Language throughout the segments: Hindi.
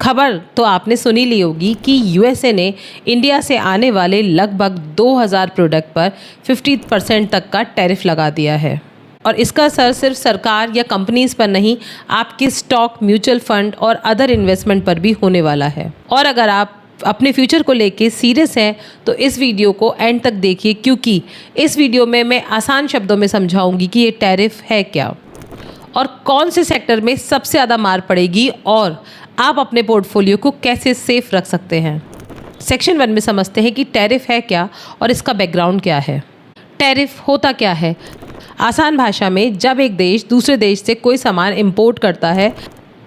खबर तो आपने सुनी ली होगी कि यूएसए ने इंडिया से आने वाले लगभग 2000 प्रोडक्ट पर 50% तक का टैरिफ लगा दिया है। और इसका असर सिर्फ सरकार या कंपनीज पर नहीं, आपके स्टॉक, म्यूचुअल फंड और अदर इन्वेस्टमेंट पर भी होने वाला है। और अगर आप अपने फ्यूचर को लेके सीरियस हैं तो इस वीडियो को एंड तक देखिए, क्योंकि इस वीडियो में मैं आसान शब्दों में समझाऊंगी कि ये टैरिफ है क्या और कौन से सेक्टर में सबसे ज़्यादा मार पड़ेगी और आप अपने पोर्टफोलियो को कैसे सेफ रख सकते हैं। सेक्शन 1 में समझते हैं कि टैरिफ है क्या और इसका बैकग्राउंड क्या है। टैरिफ होता क्या है? आसान भाषा में, जब एक देश दूसरे देश से कोई सामान इंपोर्ट करता है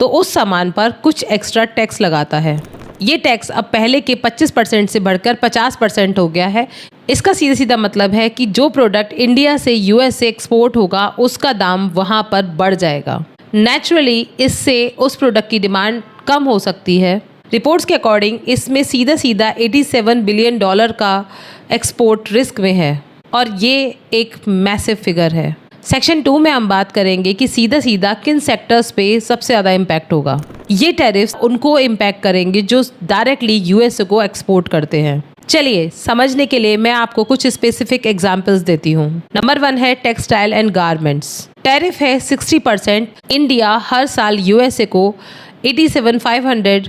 तो उस सामान पर कुछ एक्स्ट्रा टैक्स लगाता है। ये टैक्स अब पहले के 25% से बढ़कर 50% हो गया है। इसका सीधा सीधा मतलब है कि जो प्रोडक्ट इंडिया से यूएस से एक्सपोर्ट होगा उसका दाम वहाँ पर बढ़ जाएगा। नेचुरली इससे उस प्रोडक्ट की डिमांड कम हो सकती है। रिपोर्ट्स के अकॉर्डिंग इसमें सीधा सीधा $87 बिलियन का एक्सपोर्ट रिस्क में है और ये एक मैसिव फिगर है। सेक्शन 2 में हम बात करेंगे कि सीधा सीधा किन सेक्टर्स पे सबसे ज़्यादा इम्पैक्ट होगा। ये टैरिफ्स उनको इम्पैक्ट करेंगे जो डायरेक्टली यूएसए को एक्सपोर्ट करते हैं। चलिए समझने के लिए मैं आपको कुछ स्पेसिफिक एग्जांपल्स देती हूँ। नंबर 1 है टेक्सटाइल एंड गारमेंट्स। टैरिफ है 60%। इंडिया हर साल यूएसए को 87,500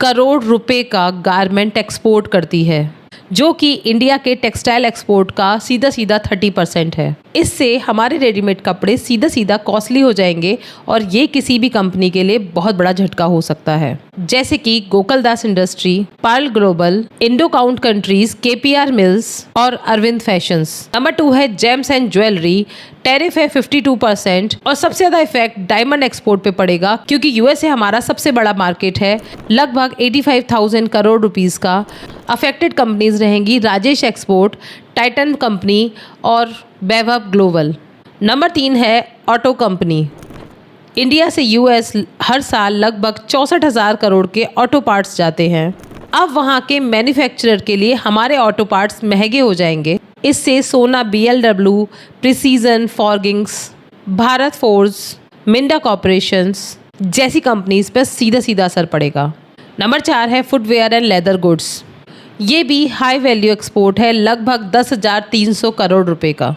करोड़ रुपए का गारमेंट एक्सपोर्ट करती है, जो कि इंडिया के टेक्सटाइल एक्सपोर्ट का सीधा सीधा 30% है। इससे हमारे रेडीमेड कपड़े सीधा सीधा कॉस्टली हो जाएंगे और ये किसी भी कंपनी के लिए बहुत बड़ा झटका हो सकता है, जैसे कि Gokuldas Industry, Pearl Global, Indo Count countries, KPR Mills और अरविंद फैशंस। नंबर 2 है जेम्स एंड ज्वेलरी। टैरिफ है 52% और सबसे ज्यादा इफेक्ट डायमंड एक्सपोर्ट पे पड़ेगा, क्योंकि यूएसए हमारा सबसे बड़ा मार्केट है, लगभग 85,000 करोड़ रुपीस का। अफेक्टेड कंपनीज रहेंगी राजेश एक्सपोर्ट, टाइटन कंपनी और वैभव ग्लोबल। नंबर 3 है ऑटो कंपनी। इंडिया से यूएस हर साल लगभग 64,000 करोड़ के ऑटो पार्ट्स जाते हैं। अब वहाँ के मैन्युफैक्चरर के लिए हमारे ऑटो पार्ट्स महंगे हो जाएंगे। इससे Sona, BLW, precision forgings, Bharat Forge, Minda corporations जैसी कंपनीज पर सीधा सीधा असर पड़ेगा। नंबर 4 है फुटवेयर एंड लेदर गुड्स। ये भी हाई वैल्यू एक्सपोर्ट है, लगभग 10,300 करोड़ रुपए का।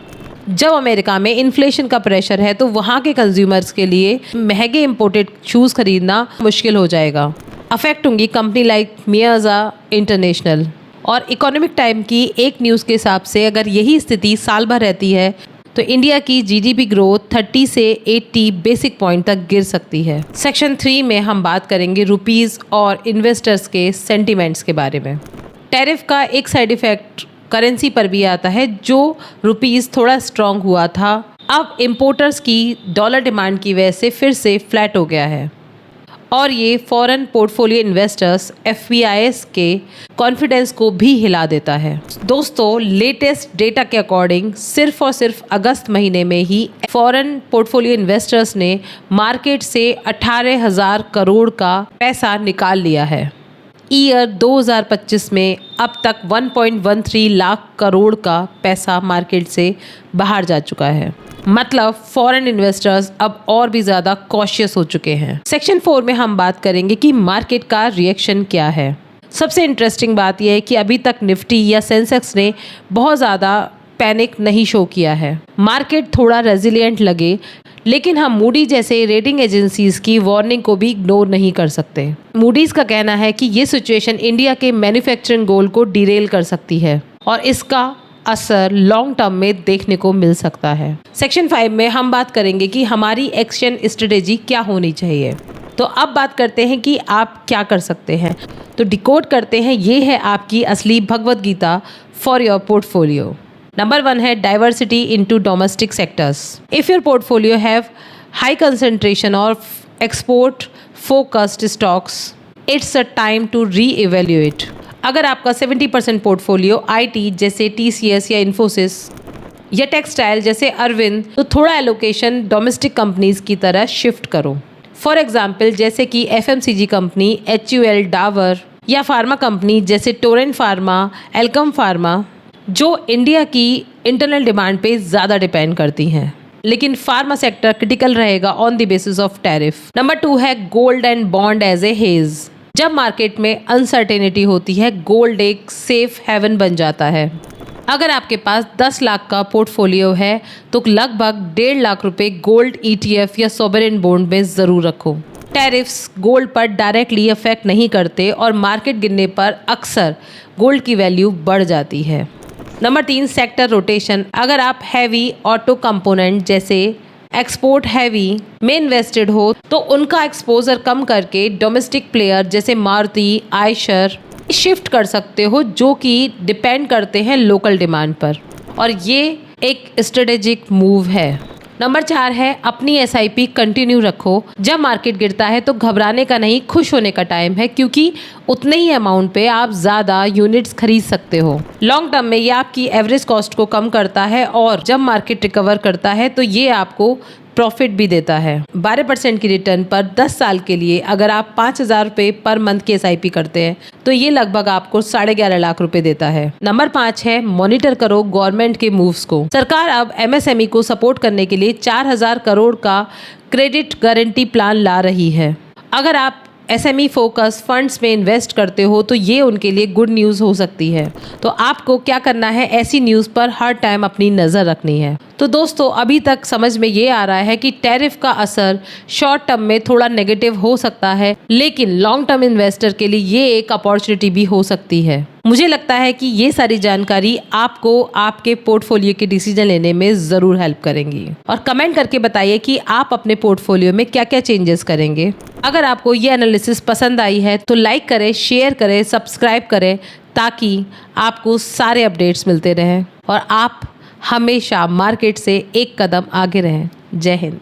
जब अमेरिका में इन्फ्लेशन का प्रेशर है तो वहाँ के कंज्यूमर्स के लिए महंगे इंपोर्टेड शूज़ खरीदना मुश्किल हो जाएगा। अफेक्ट होंगी कंपनी लाइक मियाजा इंटरनेशनल। और इकोनॉमिक टाइम की एक न्यूज़ के हिसाब से अगर यही स्थिति साल भर रहती है तो इंडिया की जीडीपी ग्रोथ 30 से 80 बेसिक पॉइंट तक गिर सकती है। सेक्शन 3 में हम बात करेंगे रुपीज़ और इन्वेस्टर्स के सेंटिमेंट्स के बारे में। टैरिफ का एक साइड इफेक्ट करेंसी पर भी आता है। जो रुपीज़ थोड़ा स्ट्रांग हुआ था, अब इम्पोर्टर्स की डॉलर डिमांड की वजह से फिर से फ्लैट हो गया है और ये फॉरेन पोर्टफोलियो इन्वेस्टर्स FPIs के कॉन्फिडेंस को भी हिला देता है। दोस्तों, लेटेस्ट डेटा के अकॉर्डिंग सिर्फ और सिर्फ अगस्त महीने में ही फॉरेन पोर्टफोलियो इन्वेस्टर्स ने मार्केट से 18,000 करोड़ का पैसा निकाल लिया है। ईयर 2025 में अब तक 1.13 लाख करोड़ का पैसा मार्केट से बाहर जा चुका है। मतलब फॉरेन इन्वेस्टर्स अब और भी ज़्यादा कॉशियस हो चुके हैं। सेक्शन 4 में हम बात करेंगे कि मार्केट का रिएक्शन क्या है। सबसे इंटरेस्टिंग बात यह है कि अभी तक निफ्टी या सेंसेक्स ने बहुत ज़्यादा पैनिक नहीं शो किया है। मार्केट थोड़ा रेजिलिएंट लगे, लेकिन हम मूडी जैसे रेटिंग एजेंसीज की वार्निंग को भी इग्नोर नहीं कर सकते। मूडीज का कहना है कि ये सिचुएशन इंडिया के मैन्युफैक्चरिंग गोल को डिरेल कर सकती है और इसका असर लॉन्ग टर्म में देखने को मिल सकता है। सेक्शन 5 में हम बात करेंगे कि हमारी एक्शन स्ट्रेटेजी क्या होनी चाहिए। तो अब बात करते हैं कि आप क्या कर सकते हैं। तो डिकोड करते हैं, ये है आपकी असली Bhagavad Gita for your portfolio. Number 1 है diversity into domestic sectors. If your portfolio have high concentration of export focused stocks, it's a time to reevaluate. अगर आपका 70% पोर्टफोलियो IT जैसे TCS या इन्फोसिस या टेक्सटाइल जैसे अरविंद, तो थोड़ा एलोकेशन डोमेस्टिक कंपनीज की तरह शिफ्ट करो। फॉर एग्जाम्पल जैसे कि FMCG कंपनी HUL, डावर या फार्मा कंपनी जैसे टोरेंट फार्मा, एल्कम फार्मा, जो इंडिया की इंटरनल डिमांड पे ज़्यादा डिपेंड करती हैं। लेकिन फार्मा सेक्टर क्रिटिकल रहेगा on the basis of tariff. Number 2 है gold and bond as a hedge. जब मार्केट में अनसर्टेनिटी होती है, गोल्ड एक सेफ हेवन बन जाता है। अगर आपके पास 10 लाख का पोर्टफोलियो है तो लगभग 1.5 लाख रुपए गोल्ड ETF या सॉवरेन बॉन्ड में ज़रूर रखो। टैरिफ्स गोल्ड पर डायरेक्टली अफेक्ट नहीं करते और मार्केट गिरने पर अक्सर गोल्ड की वैल्यू बढ़ जाती है। Number 3, sector rotation. अगर आप हैवी ऑटो कंपोनेंट जैसे एक्सपोर्ट हैवी में इन्वेस्टेड हो तो उनका एक्सपोजर कम करके डोमेस्टिक प्लेयर जैसे मारुति, आयशर शिफ्ट कर सकते हो, जो कि डिपेंड करते हैं लोकल डिमांड पर, और ये एक स्ट्रेटेजिक मूव है। नंबर 4 है अपनी SIP कंटिन्यू रखो। जब मार्केट गिरता है तो घबराने का नहीं, खुश होने का टाइम है, क्योंकि उतने ही अमाउंट पे आप ज़्यादा यूनिट्स खरीद सकते हो। लॉन्ग टर्म में ये आपकी एवरेज कॉस्ट को कम करता है और जब मार्केट रिकवर करता है तो ये आपको प्रॉफिट भी देता है। 12% की रिटर्न पर 10 साल के लिए अगर आप 5,000 रुपये पर मंथ की SIP करते हैं तो ये लगभग आपको 11.5 लाख रुपए देता है। नंबर 5 है मॉनिटर करो गवर्नमेंट के मूव्स को। सरकार अब MSME को सपोर्ट करने के लिए 4,000 करोड़ का क्रेडिट गारंटी प्लान ला रही है। अगर आप SME फोकस फंड्स में इन्वेस्ट करते हो तो ये उनके लिए गुड न्यूज़ हो सकती है। तो आपको क्या करना है, ऐसी न्यूज़ पर हर टाइम अपनी नज़र रखनी है। तो दोस्तों, अभी तक समझ में ये आ रहा है कि टैरिफ का असर शॉर्ट टर्म में थोड़ा नेगेटिव हो सकता है, लेकिन लॉन्ग टर्म इन्वेस्टर के लिए ये एक अपॉर्चुनिटी भी हो सकती है। मुझे लगता है कि ये सारी जानकारी आपको आपके पोर्टफोलियो के डिसीजन लेने में ज़रूर हेल्प करेंगी। और कमेंट करके बताइए कि आप अपने पोर्टफोलियो में क्या क्या चेंजेस करेंगे। अगर आपको ये एनालिसिस पसंद आई है तो लाइक करें, शेयर करें, सब्सक्राइब करें, ताकि आपको सारे अपडेट्स मिलते रहें और आप हमेशा मार्केट से एक कदम आगे रहें। जय हिंद।